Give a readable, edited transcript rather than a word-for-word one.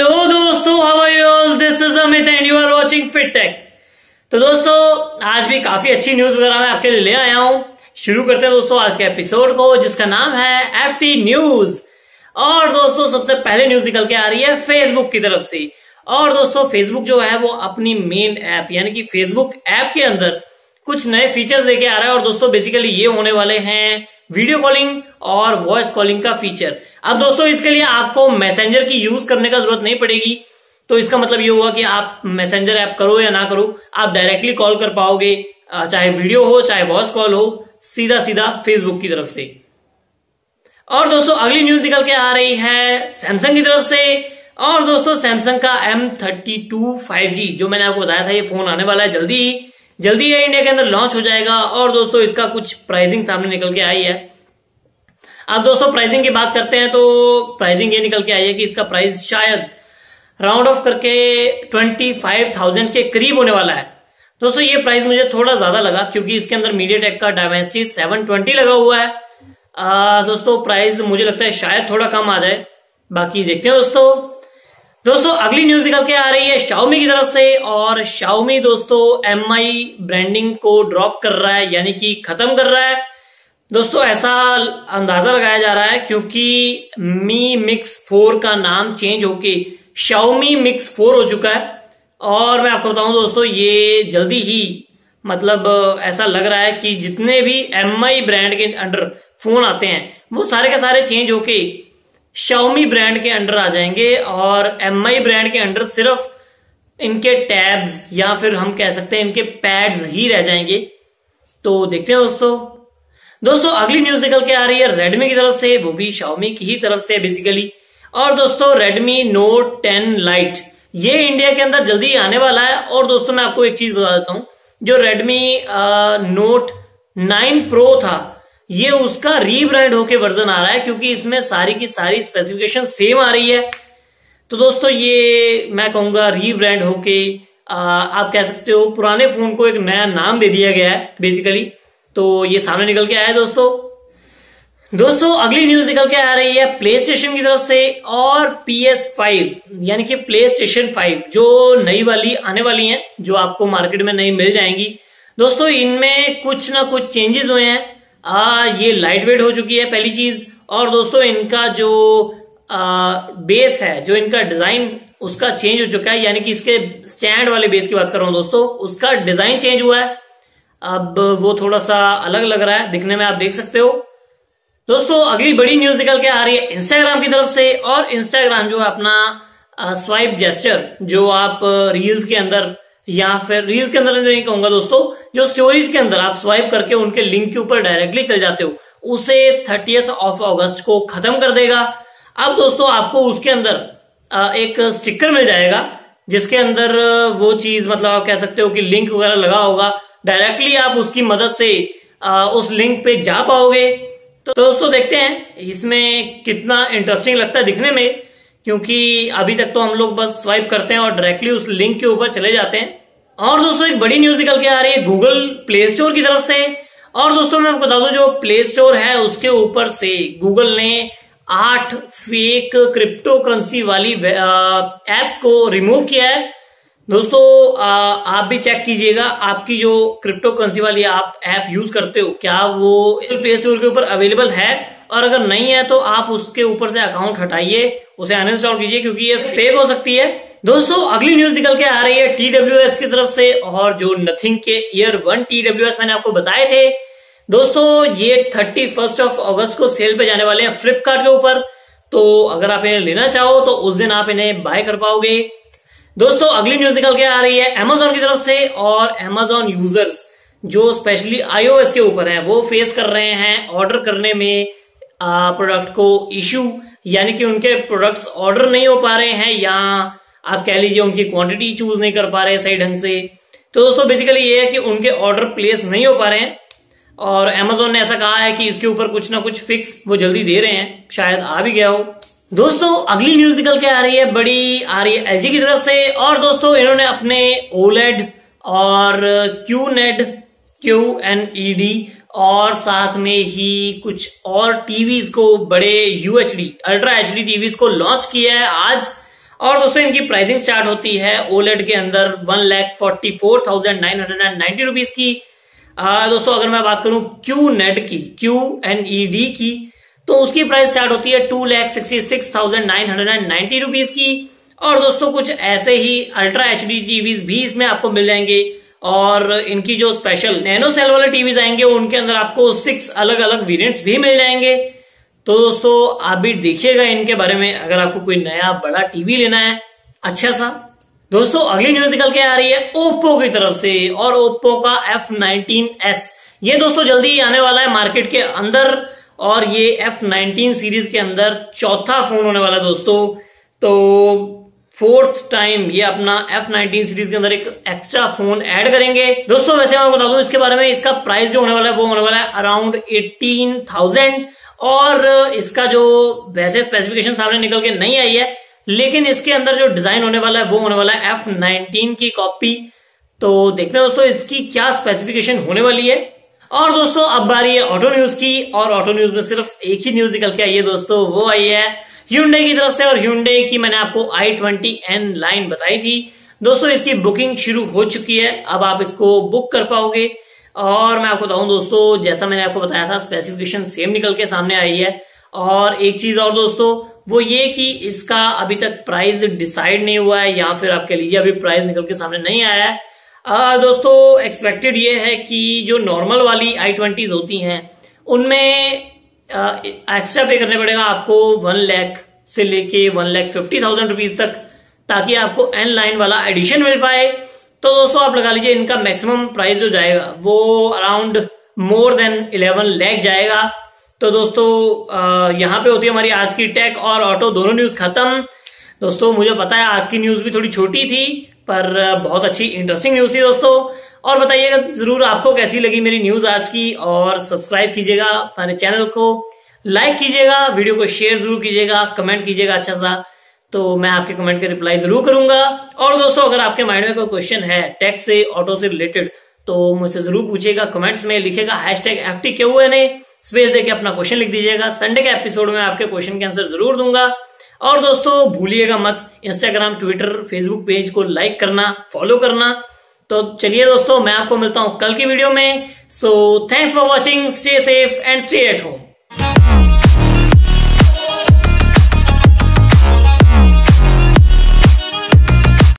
Hello दोस्तों, how are you all? This is Amit and you are watching fit tech. तो दोस्तों आज भी काफी अच्छी न्यूज वगैरह मैं आपके लिए ले आया हूं। शुरू करते हैं दोस्तों आज के एपिसोड को, जिसका नाम है एफटी न्यूज। और दोस्तों सबसे पहले न्यूज निकल के आ रही है फेसबुक की तरफ से। और दोस्तों फेसबुक जो है वो अपनी मेन ऐप यानी कि फेसबुक ऐप के अंदर कुछ नए फीचर्स लेके आ रहा है। और दोस्तों बेसिकली ये होने वाले हैं वीडियो कॉलिंग और वॉइस कॉलिंग का फीचर। अब दोस्तों इसके लिए आपको मैसेंजर की यूज करने का जरूरत नहीं पड़ेगी। तो इसका मतलब ये होगा कि आप मैसेंजर ऐप करो या ना करो, आप डायरेक्टली कॉल कर पाओगे, चाहे वीडियो हो चाहे वॉइस कॉल हो, सीधा सीधा फेसबुक की तरफ से। और दोस्तों अगली न्यूज निकल के आ रही है सैमसंग की तरफ से। और दोस्तों सैमसंग का M32 5G जो मैंने आपको बताया था, ये फोन आने वाला है जल्दी है, इंडिया के अंदर लॉन्च हो जाएगा। और दोस्तों इसका कुछ प्राइसिंग सामने निकल के आई है। अब दोस्तों प्राइसिंग की बात करते हैं तो प्राइसिंग ये निकल के आई है कि इसका प्राइस शायद राउंड ऑफ करके 25,000 के करीब होने वाला है। दोस्तों ये प्राइस मुझे थोड़ा ज्यादा लगा क्योंकि इसके अंदर मीडियाटेक का डायमेंसिटी 720 लगा हुआ है। दोस्तों प्राइस मुझे लगता है शायद थोड़ा कम आ जाए, बाकी देखते हैं दोस्तों अगली न्यूज निकल के आ रही है Xiaomi की तरफ से। और Xiaomi दोस्तों MI ब्रांडिंग को ड्रॉप कर रहा है यानी कि खत्म कर रहा है। दोस्तों ऐसा अंदाजा लगाया जा रहा है क्योंकि Mi Mix 4 का नाम चेंज होके Xiaomi Mix 4 हो चुका है। और मैं आपको बताऊं दोस्तों ये जल्दी ही मतलब ऐसा लग रहा है कि जितने भी MI ब्रांड के अंडर फोन आते हैं वो सारे के सारे चेंज होके Xiaomi ब्रांड के अंडर आ जाएंगे। और MI ब्रांड के अंडर सिर्फ इनके टैब्स या फिर हम कह सकते हैं इनके पैड्स ही रह जाएंगे। तो देखते हैं दोस्तों अगली न्यूज निकल के आ रही है Redmi की तरफ से, वो भी Xiaomi की ही तरफ से बेसिकली। और दोस्तों Redmi Note 10 Lite ये इंडिया के अंदर जल्दी आने वाला है। और दोस्तों मैं आपको एक चीज बता देता हूं, जो Redmi Note 9 Pro था ये उसका रीब्रांड होके वर्जन आ रहा है क्योंकि इसमें सारी की सारी स्पेसिफिकेशन सेम आ रही है। तो दोस्तों ये मैं कहूंगा रीब्रांड होके आप कह सकते हो पुराने फोन को एक नया नाम दे दिया गया है बेसिकली। तो ये सामने निकल के आया है दोस्तों अगली न्यूज निकल के आ रही है प्ले स्टेशन की तरफ से। और PS5 यानी कि प्ले स्टेशन 5 जो नई वाली आने वाली है, जो आपको मार्केट में नई मिल जाएंगी। दोस्तों इनमें कुछ ना कुछ चेंजेस हुए हैं। ये लाइट वेट हो चुकी है पहली चीज। और दोस्तों इनका जो बेस है, जो इनका डिजाइन उसका चेंज हो चुका है, यानी कि इसके स्टैंड वाले बेस की बात कर रहा हूं दोस्तों, उसका डिजाइन चेंज हुआ है। अब वो थोड़ा सा अलग लग रहा है दिखने में, आप देख सकते हो। दोस्तों अगली बड़ी न्यूज निकल के आ रही है इंस्टाग्राम की तरफ से। और इंस्टाग्राम जो है अपना स्वाइप जेस्चर जो आप रील्स के अंदर या फिर रील्स के अंदर नहीं कहूंगा दोस्तों, जो स्टोरीज के अंदर आप स्वाइप करके उनके लिंक के ऊपर डायरेक्टली चल जाते हो, उसे 30th of August को खत्म कर देगा। अब दोस्तों आपको उसके अंदर एक स्टिकर मिल जाएगा जिसके अंदर वो चीज मतलब आप कह सकते हो कि लिंक वगैरह लगा होगा, डायरेक्टली आप उसकी मदद से उस लिंक पे जा पाओगे। तो दोस्तों देखते हैं इसमें कितना इंटरेस्टिंग लगता है दिखने में, क्योंकि अभी तक तो हम लोग बस स्वाइप करते हैं और डायरेक्टली उस लिंक के ऊपर चले जाते हैं। और दोस्तों एक बड़ी न्यूज निकल के आ रही है गूगल प्ले स्टोर की तरफ से। और दोस्तों मैं आपको बता दूं जो प्ले स्टोर है उसके ऊपर से गूगल ने 8 फेक क्रिप्टो करेंसी वाली एप्स को रिमूव किया है। दोस्तों आप भी चेक कीजिएगा आपकी जो क्रिप्टो करेंसी वाली आप ऐप यूज करते हो क्या वो प्ले स्टोर के ऊपर अवेलेबल है, और अगर नहीं है तो आप उसके ऊपर से अकाउंट हटाइए, उसे अनइंस्टॉल कीजिए क्योंकि ये फेक हो सकती है। दोस्तों अगली न्यूज निकल के आ रही है TWS की तरफ से। और जो नथिंग के ईयर 1 TWS मैंने आपको बताए थे दोस्तों, ये 31st of August को सेल पे जाने वाले हैं फ्लिपकार्ट के ऊपर। तो अगर आप इन्हें लेना चाहो तो उस दिन आप इन्हें बाय कर पाओगे। दोस्तों अगली न्यूज निकल के आ रही है Amazon की तरफ से। और Amazon यूजर्स जो स्पेशली iOS के ऊपर हैं वो फेस कर रहे हैं ऑर्डर करने में प्रोडक्ट को इश्यू, यानी कि उनके प्रोडक्ट्स ऑर्डर नहीं हो पा रहे हैं या आप कह लीजिए उनकी क्वांटिटी चूज नहीं कर पा रहे सही ढंग से। तो दोस्तों बेसिकली ये है कि उनके ऑर्डर प्लेस नहीं हो पा रहे हैं और Amazon ने ऐसा कहा है कि इसके ऊपर कुछ ना कुछ फिक्स वो जल्दी दे रहे हैं, शायद आ भी गया हो। दोस्तों अगली न्यूज निकल के आ रही है LG की तरफ से। और दोस्तों इन्होंने अपने OLED और QNED और साथ में ही कुछ और टीवीज को, बड़े UHD अल्ट्रा HD टीवीज को लॉन्च किया है आज। और दोस्तों इनकी प्राइसिंग स्टार्ट होती है ओलेड के अंदर 1,44,990 की। दोस्तों अगर मैं बात करूं QNED की तो उसकी प्राइस स्टार्ट होती है 2,66,990 की। और दोस्तों कुछ ऐसे ही अल्ट्रा HD टीवीज भी इसमें आपको मिल जाएंगे, और इनकी जो स्पेशल नैनो सेल वाले टीवीज आएंगे उनके अंदर आपको 6 अलग अलग वेरिएंट्स भी मिल जाएंगे। तो दोस्तों आप भी देखिएगा इनके बारे में, अगर आपको कोई नया बड़ा टीवी लेना है अच्छा सा। दोस्तों अगली न्यूज निकल के आ रही है ओप्पो की तरफ से, और ओप्पो का F19s ये दोस्तों जल्दी ही आने वाला है मार्केट के अंदर, और ये F19 सीरीज के अंदर चौथा फोन होने वाला है दोस्तों। तो 4th टाइम ये अपना F19 सीरीज के अंदर एक एक्स्ट्रा फोन ऐड करेंगे दोस्तों। वैसे मैं बता दूं इसके बारे में, इसका प्राइस जो होने वाला है वो होने वाला है अराउंड 18,000, और इसका जो वैसे स्पेसिफिकेशन सामने निकल के नहीं आई है, लेकिन इसके अंदर जो डिजाइन होने वाला है वो होने वाला है F19 की कॉपी। तो देखते हैं दोस्तों इसकी क्या स्पेसिफिकेशन होने वाली है। और दोस्तों अब बारी है ऑटो न्यूज की, और ऑटो न्यूज में सिर्फ एक ही न्यूज निकल के आई है दोस्तों, वो आई है Hyundai की तरफ से। और Hyundai की मैंने आपको i20N लाइन बताई थी दोस्तों, इसकी बुकिंग शुरू हो चुकी है, अब आप इसको बुक कर पाओगे। और मैं आपको बताऊं दोस्तों, जैसा मैंने आपको बताया था स्पेसिफिकेशन सेम निकल के सामने आई है। और एक चीज और दोस्तों, वो ये कि इसका अभी तक प्राइस डिसाइड नहीं हुआ है, या फिर आप कह लीजिए अभी प्राइस निकल के सामने नहीं आया है। दोस्तों एक्सपेक्टेड ये है कि जो नॉर्मल वाली i20s होती हैं उनमें एक्स्ट्रा पे करने पड़ेगा आपको 1 लाख से लेके 1,50,000 रुपीज तक, ताकि आपको N लाइन वाला एडिशन मिल पाए। तो दोस्तों आप लगा लीजिए इनका मैक्सिमम प्राइस जो जाएगा वो अराउंड मोर देन 11 लाख जाएगा। तो दोस्तों यहाँ पे होती है हमारी आज की टेक और ऑटो दोनों न्यूज खत्म। दोस्तों मुझे पता है आज की न्यूज भी थोड़ी छोटी थी, पर बहुत अच्छी इंटरेस्टिंग न्यूज थी दोस्तों। और बताइएगा जरूर आपको कैसी लगी मेरी न्यूज आज की, और सब्सक्राइब कीजिएगा हमारे चैनल को, लाइक कीजिएगा, वीडियो को शेयर जरूर कीजिएगा, कमेंट कीजिएगा अच्छा सा, तो मैं आपके कमेंट का रिप्लाई जरूर करूंगा। और दोस्तों अगर आपके माइंड में कोई क्वेश्चन है टेक से ऑटो से रिलेटेड तो मुझसे जरूर पूछिएगा, कमेंट्स में लिखेगा #FTQNA, स्पेस देके अपना क्वेश्चन लिख दीजिएगा। संडे के एपिसोड में आपके क्वेश्चन के आंसर जरूर दूंगा। और दोस्तों भूलिएगा मत इंस्टाग्राम, ट्विटर, फेसबुक पेज को लाइक करना, फॉलो करना। तो चलिए दोस्तों मैं आपको मिलता हूं कल की वीडियो में। So thanks for watching, stay safe and stay at home.